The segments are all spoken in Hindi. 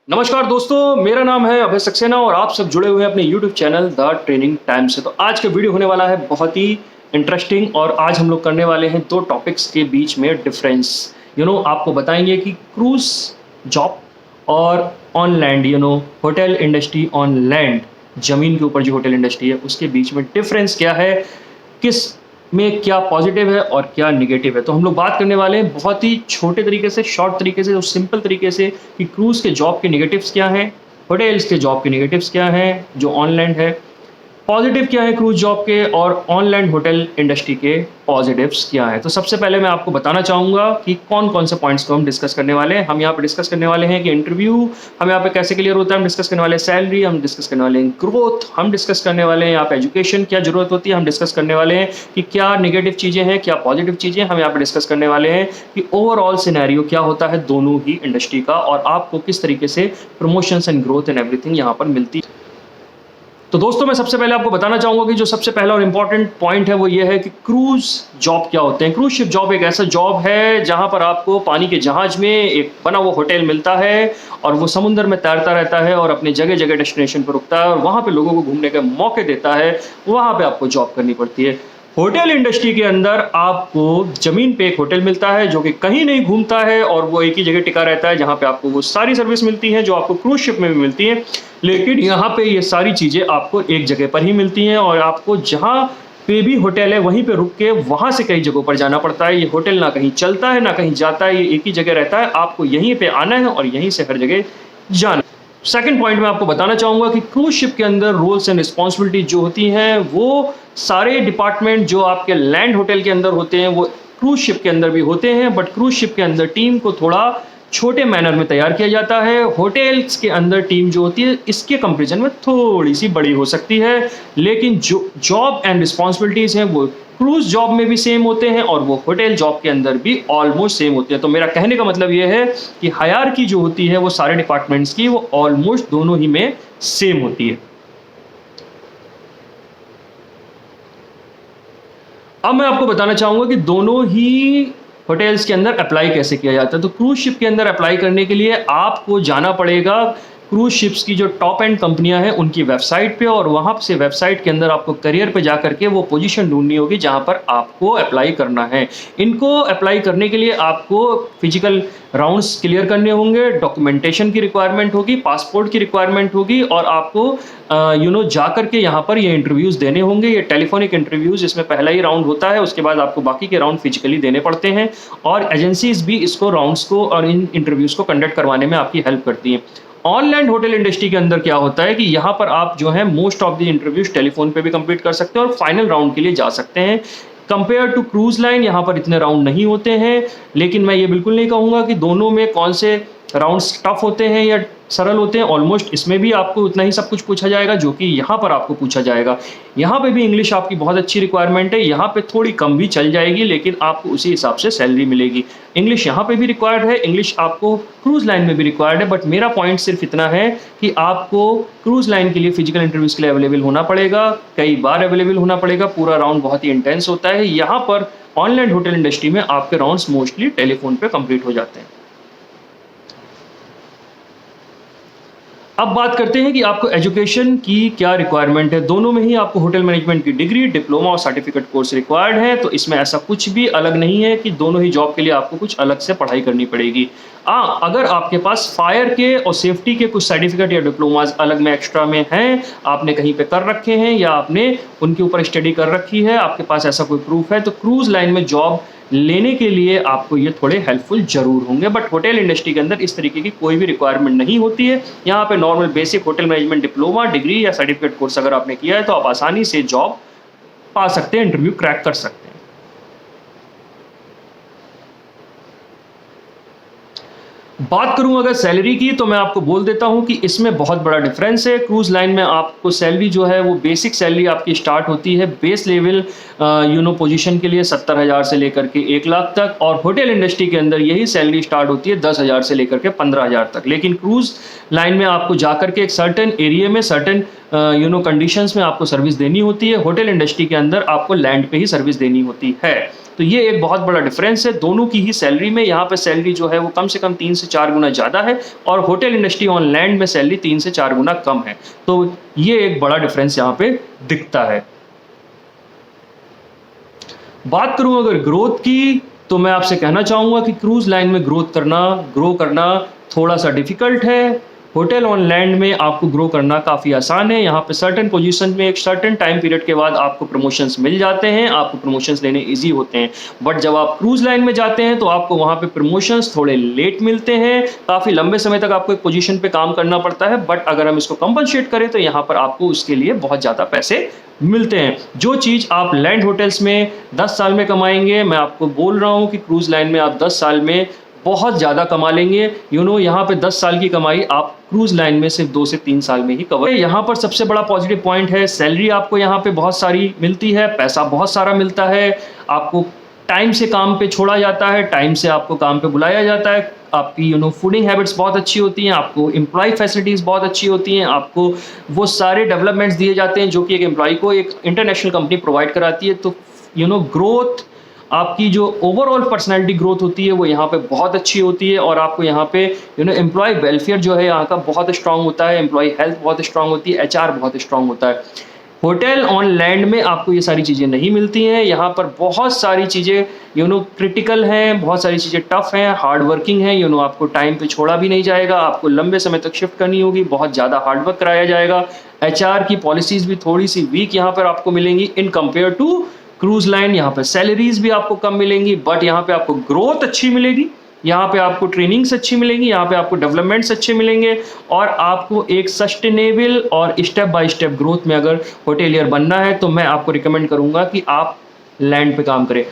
नमस्कार दोस्तों, मेरा नाम है अभय सक्सेना और आप सब जुड़े हुए हैं अपने YouTube channel the training time से। तो आज का वीडियो होने वाला है बहुत ही इंटरेस्टिंग और आज हम लोग करने वाले हैं दो टॉपिक्स के बीच में डिफरेंस। आपको बताएंगे कि क्रूज जॉब और on land hotel industry on land, ज़मीन के ऊपर जो होटल इंडस्ट्री है उसके बीच में डिफरेंस क्या है, किस में क्या पॉजिटिव है और क्या निगेटिव है। तो हम लोग बात करने वाले हैं बहुत ही छोटे तरीके से, शॉर्ट तरीके से और सिंपल तरीके से कि क्रूज़ के जॉब के निगेटिव्स क्या हैं, होटल्स के जॉब के निगेटिव्स क्या हैं जो ऑनलैंड है, पॉजिटिव क्या है क्रूज जॉब के और ऑनलैंड होटल इंडस्ट्री के पॉजिटिव्स क्या है। तो सबसे पहले मैं आपको बताना चाहूँगा कि कौन कौन से पॉइंट्स को हम डिस्कस करने वाले हैं। हम यहाँ पे डिस्कस करने वाले हैं कि इंटरव्यू हम यहाँ पे कैसे क्लियर होता है, हम डिस्कस करने वाले हैं सैलरी, हम डिस्कस करने वाले हैं ग्रोथ, हम डिस्कस करने वाले हैं यहाँ पे एजुकेशन क्या जरूरत होती है, हम डिस्कस करने वाले हैं कि क्या निगेटिव चीज़ें हैं, क्या पॉजिटिव चीज़ें, हम यहाँ पे डिस्कस करने वाले हैं कि ओवरऑल सिनेरियो क्या होता है दोनों ही इंडस्ट्री का और आपको किस तरीके से promotions and growth and everything यहाँ पर मिलती है। तो दोस्तों मैं सबसे पहले आपको बताना चाहूँगा कि जो सबसे पहला और इम्पॉर्टेंट पॉइंट है वो ये है कि क्रूज़ जॉब क्या होते हैं। क्रूज़ शिप जॉब एक ऐसा जॉब है जहाँ पर आपको पानी के जहाज में एक बना हुआ होटल मिलता है और वो समुद्र में तैरता रहता है और अपने जगह जगह डेस्टिनेशन पर रुकता है और वहाँ पे लोगों को घूमने के मौके देता है, वहाँ पे आपको जॉब करनी पड़ती है। होटल इंडस्ट्री के अंदर आपको ज़मीन पे एक होटल मिलता है जो कि कहीं नहीं घूमता है और वो एक ही जगह टिका रहता है जहाँ पे आपको वो सारी सर्विस मिलती हैं जो आपको क्रूज शिप में भी मिलती हैं, लेकिन यहाँ पे ये सारी चीज़ें आपको एक जगह पर ही मिलती हैं और आपको जहाँ पे भी होटल है वहीं पे रुक के वहाँ से कई जगहों पर जाना पड़ता है। ये होटल ना कहीं चलता है ना कहीं जाता है, ये एक ही जगह रहता है, आपको यहीं पे आना है और यहीं से हर जगह जाना। सेकंड पॉइंट मैं आपको बताना चाहूँगा कि क्रूज शिप के अंदर रोल्स एंड रिस्पॉन्सिबिलिटी जो होती हैं वो सारे डिपार्टमेंट जो आपके लैंड होटल के अंदर होते हैं वो क्रूज शिप के अंदर भी होते हैं, बट क्रूज शिप के अंदर टीम को थोड़ा छोटे मैनर में तैयार किया जाता है। होटल्स के अंदर टीम जो होती है इसके कंपेरिजन में थोड़ी सी बड़ी हो सकती है, लेकिन जो जॉब एंड रिस्पॉन्सिबिलिटीज़ हैं वो क्रूज जॉब में भी सेम होते हैं और वो होटल जॉब के अंदर भी ऑलमोस्ट सेम होते हैं। तो मेरा कहने का मतलब ये है कि हायरार्की जो होती है वो सारे डिपार्टमेंट्स की वो ऑलमोस्ट दोनों ही में सेम होती है। अब मैं आपको बताना चाहूँगा कि दोनों ही होटल्स के अंदर अप्लाई कैसे किया जाता है। तो क्रूज शिप के अंदर अप्लाई करने के लिए आपको जाना पड़ेगा क्रूज शिप्स की जो टॉप एंड कंपनियां हैं उनकी वेबसाइट पे और वहाँ से वेबसाइट के अंदर आपको करियर पे जा करके वो पोजीशन ढूंढनी होगी जहाँ पर आपको अप्लाई करना है। इनको अप्लाई करने के लिए आपको फिजिकल राउंड्स क्लियर करने होंगे, डॉक्यूमेंटेशन की रिक्वायरमेंट होगी, पासपोर्ट की रिक्वायरमेंट होगी और आपको जा करके यहाँ पर ये इंटरव्यूज़ देने होंगे। ये टेलीफोनिक इंटरव्यूज़, इसमें पहला ही राउंड होता है, उसके बाद आपको बाकी के राउंड फिजिकली देने पड़ते हैं और एजेंसीज भी इसको राउंड्स को और इन इंटरव्यूज़ को कंडक्ट करवाने में आपकी हेल्प करती हैं। ऑनलाइन होटल इंडस्ट्री के अंदर क्या होता है कि यहाँ पर आप जो है most of the interviews telephone पे भी कंप्लीट कर सकते हैं और फाइनल राउंड के लिए जा सकते हैं। कंपेयर टू क्रूज लाइन यहाँ पर इतने राउंड नहीं होते हैं, लेकिन मैं ये बिल्कुल नहीं कहूँगा कि दोनों में कौन से राउंड्स टफ होते हैं या सरल होते हैं। ऑलमोस्ट इसमें भी आपको उतना ही सब कुछ पूछा जाएगा जो कि यहाँ पर आपको पूछा जाएगा। यहाँ पे भी इंग्लिश आपकी बहुत अच्छी रिक्वायरमेंट है, यहाँ पे थोड़ी कम भी चल जाएगी लेकिन आपको उसी हिसाब से सैलरी मिलेगी। इंग्लिश यहाँ पे भी रिक्वायर्ड है, इंग्लिश आपको क्रूज लाइन में भी रिक्वायर्ड है, बट मेरा पॉइंट सिर्फ इतना है कि आपको क्रूज लाइन के लिए फिजिकल इंटरव्यूज़ के लिए अवेलेबल होना पड़ेगा, कई बार अवेलेबल होना पड़ेगा, पूरा राउंड बहुत ही इंटेंस होता है। यहाँ पर ऑनलाइन होटल इंडस्ट्री में आपके राउंड्स मोस्टली टेलीफोन पे कंप्लीट हो जाते हैं। अब बात करते हैं कि आपको एजुकेशन की क्या रिक्वायरमेंट है। दोनों में ही आपको होटल मैनेजमेंट की डिग्री, डिप्लोमा और सर्टिफिकेट कोर्स रिक्वायर्ड है, तो इसमें ऐसा कुछ भी अलग नहीं है कि दोनों ही जॉब के लिए आपको कुछ अलग से पढ़ाई करनी पड़ेगी। अगर आपके पास फायर के और सेफ्टी के कुछ सर्टिफिकेट या डिप्लोमाज अलग में एक्स्ट्रा में हैं, आपने कहीं पे कर रखे हैं या आपने उनके ऊपर स्टडी कर रखी है, आपके पास ऐसा कोई प्रूफ है, तो क्रूज लाइन में जॉब लेने के लिए आपको ये थोड़े हेल्पफुल जरूर होंगे। बट होटल इंडस्ट्री के अंदर इस तरीके की कोई भी रिक्वायरमेंट नहीं होती है। यहाँ पे normal basic hotel management diploma, degree या सर्टिफिकेट कोर्स अगर आपने किया है तो आप आसानी से जॉब पा सकते हैं, इंटरव्यू क्रैक कर सकते हैं। बात करूं अगर सैलरी की तो मैं आपको बोल देता हूं कि इसमें बहुत बड़ा डिफरेंस है। क्रूज लाइन में आपको सैलरी जो है वो बेसिक सैलरी आपकी स्टार्ट होती है बेस लेवल पोजीशन के लिए 70,000 से लेकर के 1 लाख तक, और होटल इंडस्ट्री के अंदर यही सैलरी स्टार्ट होती है 10,000 से लेकर के 15,000 तक। लेकिन क्रूज लाइन में आपको जाकर के एक सर्टेन एरिया में सर्टेन कंडीशंस में आपको सर्विस देनी होती है। होटल इंडस्ट्री के अंदर आपको लैंड पे ही सर्विस देनी होती है। तो ये एक बहुत बड़ा डिफरेंस है दोनों की ही सैलरी में। यहाँ पे सैलरी जो है वो कम से कम 3 से 4 गुना ज़्यादा है और होटल इंडस्ट्री ऑन लैंड में सैलरी 3 से 4 गुना कम है। तो ये एक बड़ा डिफरेंस यहाँ पे दिखता है। बात करूं अगर ग्रोथ की, तो मैं आपसे कहना चाहूँगा कि क्रूज़ लाइन में ग्रो करना थोड़ा सा डिफ़िकल्ट है। होटल ऑन लैंड में आपको ग्रो करना काफ़ी आसान है। यहाँ पे सर्टेन पोजीशन में एक सर्टेन टाइम पीरियड के बाद आपको प्रमोशंस मिल जाते हैं, आपको प्रमोशंस लेने ईजी होते हैं। बट जब आप क्रूज़ लाइन में जाते हैं तो आपको वहाँ पे प्रमोशंस थोड़े लेट मिलते हैं, काफ़ी लंबे समय तक आपको एक पोजीशन पे काम करना पड़ता है। बट अगर हम इसको कंपनसेट करें तो यहाँ पर आपको उसके लिए बहुत ज़्यादा पैसे मिलते हैं। जो चीज़ आप लैंड होटल्स में 10 साल में कमाएंगे, मैं आपको बोल रहा हूँ कि क्रूज़ लाइन में आप 10 साल में बहुत ज़्यादा कमा लेंगे। यहाँ पे 10 साल की कमाई आप क्रूज़ लाइन में सिर्फ 2 से 3 साल में ही कवर। यहाँ पर सबसे बड़ा पॉजिटिव पॉइंट है सैलरी आपको यहाँ पे बहुत सारी मिलती है, पैसा बहुत सारा मिलता है, आपको टाइम से काम पे छोड़ा जाता है, टाइम से आपको काम पे बुलाया जाता है, आपकी फूडिंग हैबिट्स बहुत अच्छी होती हैं, आपको एम्प्लॉय फैसिलिटीज़ बहुत अच्छी होती हैं, आपको वो सारे डेवलपमेंट्स दिए जाते हैं जो कि एक एम्प्लॉय को एक इंटरनेशनल कंपनी प्रोवाइड कराती है। तो ग्रोथ, आपकी जो ओवरऑल पर्सनैलिटी ग्रोथ होती है वो यहाँ पे बहुत अच्छी होती है और आपको यहाँ पे एम्प्लॉय वेलफेयर जो है यहाँ का बहुत स्ट्रांग होता है, एम्प्लॉय हेल्थ बहुत स्ट्रांग होती है, HR बहुत स्ट्रांग होता है। होटल ऑन लैंड में आपको ये सारी चीज़ें नहीं मिलती हैं। यहाँ पर बहुत सारी चीज़ें क्रिटिकल हैं, बहुत सारी चीज़ें टफ हैं, हार्ड वर्किंग हैं। आपको टाइम पे छोड़ा भी नहीं जाएगा, आपको लंबे समय तक शिफ्ट करनी होगी, बहुत ज़्यादा हार्ड वर्क कराया जाएगा। HR की पॉलिसीज़ भी थोड़ी सी वीक यहाँ पर आपको मिलेंगी in compare to cruise line. यहाँ पर सैलरीज भी आपको कम मिलेंगी, बट यहाँ पे आपको ग्रोथ अच्छी मिलेगी, यहाँ पे आपको ट्रेनिंग्स अच्छी मिलेंगी, यहाँ पे आपको डेवलपमेंट्स अच्छे मिलेंगे और आपको एक सस्टेनेबल और स्टेप बाय स्टेप ग्रोथ में अगर होटेलियर बनना है तो मैं आपको रिकमेंड करूँगा कि आप लैंड पे काम करें।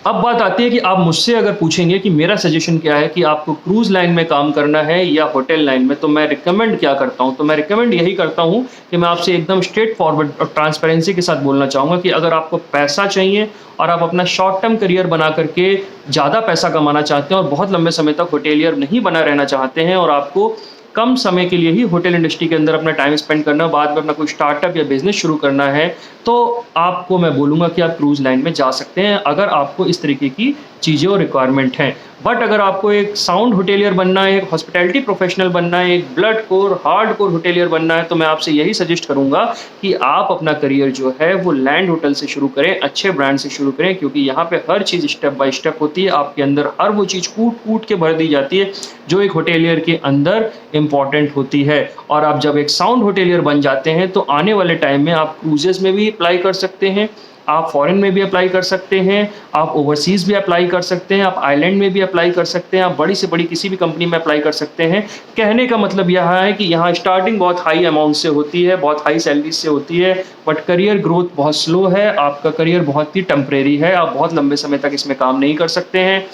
अब बात आती है कि आप मुझसे अगर पूछेंगे कि मेरा सजेशन क्या है कि आपको क्रूज़ लाइन में काम करना है या होटल लाइन में, तो मैं रिकमेंड क्या करता हूं, तो मैं रिकमेंड यही करता हूं कि मैं आपसे एकदम स्ट्रेट फॉरवर्ड और ट्रांसपेरेंसी के साथ बोलना चाहूँगा कि अगर आपको पैसा चाहिए और आप अपना शॉर्ट टर्म करियर बना करके ज़्यादा पैसा कमाना चाहते हैं और बहुत लंबे समय तक होटेलियर नहीं बना रहना चाहते हैं और आपको कम समय के लिए ही होटल इंडस्ट्री के अंदर अपना टाइम स्पेंड करना, बाद में अपना कोई स्टार्टअप या बिजनेस शुरू करना है, तो आपको मैं बोलूँगा कि आप क्रूज़ लाइन में जा सकते हैं अगर आपको इस तरीके की चीज़ें और रिक्वायरमेंट हैं। बट अगर आपको एक साउंड होटेलियर बनना है, एक हॉस्पिटैलिटी प्रोफेशनल बनना है, एक blood core hard core hotelier बनना है, तो मैं आपसे यही सजेस्ट करूंगा कि आप अपना करियर जो है वो लैंड होटल से शुरू करें, अच्छे ब्रांड से शुरू करें, क्योंकि यहाँ पे हर चीज़ स्टेप बाय स्टेप होती है। आपके अंदर हर वो चीज़ कूट कूट के भर दी जाती है जो एक होटेलियर के अंदर इंपॉर्टेंट होती है। और आप जब एक साउंड होटेलियर बन जाते हैं तो आने वाले टाइम में आप क्रूजेस में भी अप्लाई कर सकते हैं, आप फॉरेन में भी अप्लाई कर सकते हैं, आप ओवरसीज़ भी अप्लाई कर सकते हैं, आप आइलैंड में भी अप्लाई कर सकते हैं, आप बड़ी से बड़ी किसी भी कंपनी में अप्लाई कर सकते हैं। कहने का मतलब यह है कि यहाँ स्टार्टिंग बहुत हाई अमाउंट से होती है, बहुत हाई सैलरी से होती है, बट करियर ग्रोथ बहुत स्लो है, आपका करियर बहुत ही टेम्परेरी है, आप बहुत लंबे समय तक इसमें काम नहीं कर सकते हैं।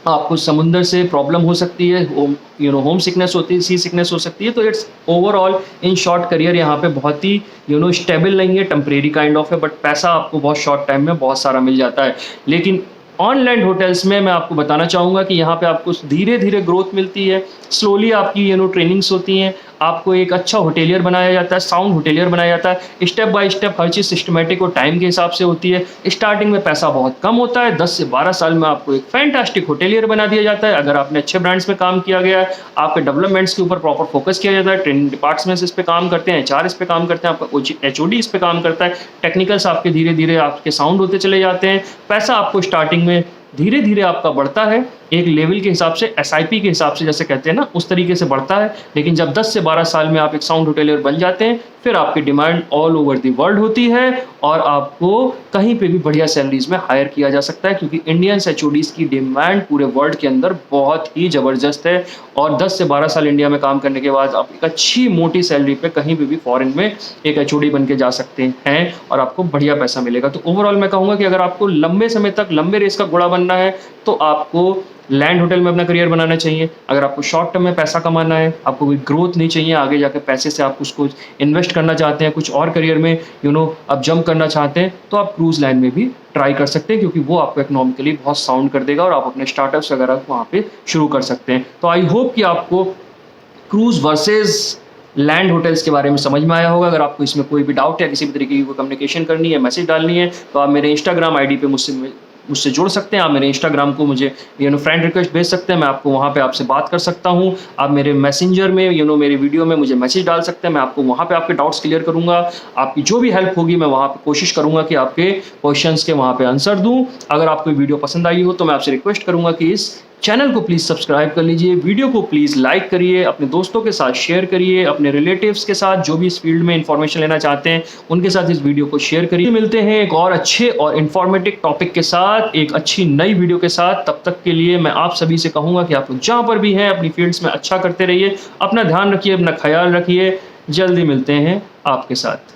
आपको समुंदर से प्रॉब्लम हो सकती है, होम सिकनेस होती है, सी सिकनेस हो सकती है। तो it's overall in short career यहाँ पे बहुत ही स्टेबल नहीं है, टेम्परेरी काइंड ऑफ है, बट पैसा आपको बहुत शॉर्ट टाइम में बहुत सारा मिल जाता है। लेकिन ऑनलैंड होटल्स में मैं आपको बताना चाहूँगा कि यहाँ पे आपको धीरे धीरे ग्रोथ मिलती है, स्लोली आपकी ट्रेनिंग्स होती हैं, आपको एक अच्छा होटेलियर बनाया जाता है, साउंड होटेलियर बनाया जाता है, step by step her cheese systematic और टाइम के हिसाब से होती है। स्टार्टिंग में पैसा बहुत कम होता है, 10 से 12 साल में आपको एक फैंटास्टिक होटेलियर बना दिया जाता है अगर आपने अच्छे ब्रांड्स में काम किया गया है, आपके डेवलपमेंट्स के ऊपर प्रॉपर फोकस किया जाता है, ट्रेनिंग डिपार्टमेंट्स इस पर काम करते हैं, HR इस पर काम करते हैं, आपका HOD इस पर काम करता है, टेक्निकल्स आपके धीरे धीरे आपके साउंड होते चले जाते हैं। पैसा आपको स्टार्टिंग में धीरे धीरे आपका बढ़ता है, एक लेवल के हिसाब से, SIP के हिसाब से जैसे कहते हैं ना, उस तरीके से बढ़ता है। लेकिन जब 10 से 12 साल में आप एक साउंड होटेलियर बन जाते हैं, फिर आपकी demand all over the world होती है और आपको कहीं पे भी बढ़िया सैलरीज में हायर किया जा सकता है, क्योंकि इंडियन HODs की डिमांड पूरे वर्ल्ड के अंदर बहुत ही ज़बरदस्त है। और 10 से 12 साल इंडिया में काम करने के बाद आप एक अच्छी मोटी सैलरी पे कहीं पे भी फॉरेन में एक HOD बन के जा सकते हैं और आपको बढ़िया पैसा मिलेगा। तो ओवरऑल मैं कहूँगा कि अगर आपको लंबे समय तक लंबे रेस का घोड़ा बनना है तो आपको लैंड होटल में अपना करियर बनाना चाहिए। अगर आपको शॉर्ट टर्म में पैसा कमाना है, आपको कोई ग्रोथ नहीं चाहिए, आगे जाकर पैसे से आप उसको इन्वेस्ट करना चाहते हैं, कुछ और करियर में आप जंप करना चाहते हैं, तो आप क्रूज़ लाइन में भी ट्राई कर सकते हैं, क्योंकि वो आपको इकोनॉमिकली बहुत साउंड कर देगा और आप अपने स्टार्टअप्स वगैरह वहाँ पे शुरू कर सकते हैं। तो आई होप कि आपको क्रूज़ वर्सेस लैंड होटल्स के बारे में समझ में आया होगा। अगर आपको इसमें कोई भी डाउट या किसी भी तरीके की कोई कम्युनिकेशन करनी है, मैसेज डालनी है, तो आप मेरे इंस्टाग्राम आईडी पे मुझसे जुड़ सकते हैं। आप मेरे इंस्टाग्राम को मुझे फ्रेंड रिक्वेस्ट भेज सकते हैं, मैं आपको वहाँ पे आपसे बात कर सकता हूँ। आप मेरे मैसेंजर में मेरी वीडियो में मुझे मैसेज डाल सकते हैं, मैं आपको वहाँ पे आपके डाउट्स क्लियर करूँगा। आपकी जो भी हेल्प होगी मैं वहाँ पे कोशिश करूँगा कि आपके क्वेश्चंस के वहाँ पे आंसर दूँ। अगर आपको वीडियो पसंद आई हो तो मैं आपसे रिक्वेस्ट करूँगा कि इस चैनल को प्लीज़ सब्सक्राइब कर लीजिए, वीडियो को प्लीज़ लाइक करिए, अपने दोस्तों के साथ शेयर करिए, अपने रिलेटिव्स के साथ जो भी इस फील्ड में इन्फॉर्मेशन लेना चाहते हैं उनके साथ इस वीडियो को शेयर करिए। मिलते हैं एक और अच्छे और इन्फॉर्मेटिव टॉपिक के साथ, एक अच्छी नई वीडियो के साथ। तब तक के लिए मैं आप सभी से कहूँगा कि आप लोग जहाँ पर भी हैं अपनी फील्ड्स में अच्छा करते रहिए, अपना ध्यान रखिए, अपना ख्याल रखिए। जल्दी मिलते हैं आपके साथ।